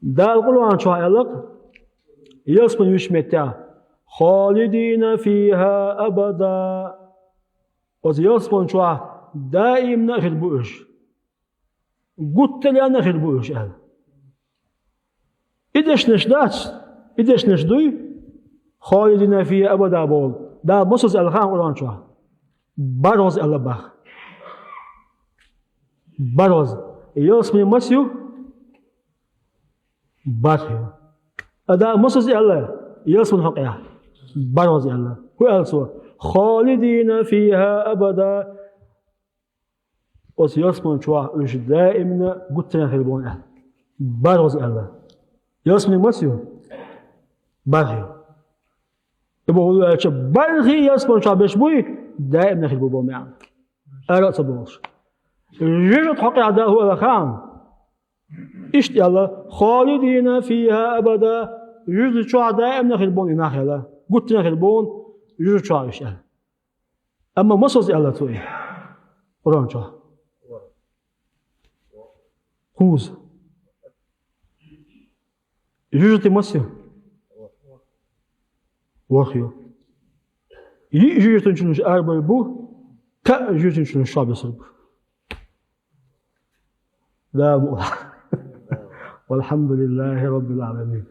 دا القرآن شو هيلق يسمن يشمتها خالدين فيها أبدا وز يسمن شو دائم نخل بوش قلت لي نخل بوش أهل إدش نشدات إدش نشدوي خالدين فيها أبدا بول دا مصص الخان قرآن شو بروز البخ بروز يسمن مسيو باتيو أدا مصص الله يسمن حقيا بروز الله هو ألسوا خالدين فيها أبدا وسيسمن شو وش دائما قلت لنا خلبون أهل بروز الله يسمن مسيو باتيو يبغوا برخي يسمن شو بشبوي دائما خلبون معنا أرى صبوش رجعت حقي عداه هو الخام إشت الله خالدين فيها أبدا رجعت شو دائما خلبون إناخلا قلت لنا خلبون رجعت شو إيش أما مصص الله توي قرآن شو خوز رجعت مسيو وخيو يجري شنو أربع بو كأجري شنو الشعب يصرف لا والحمد لله رب العالمين.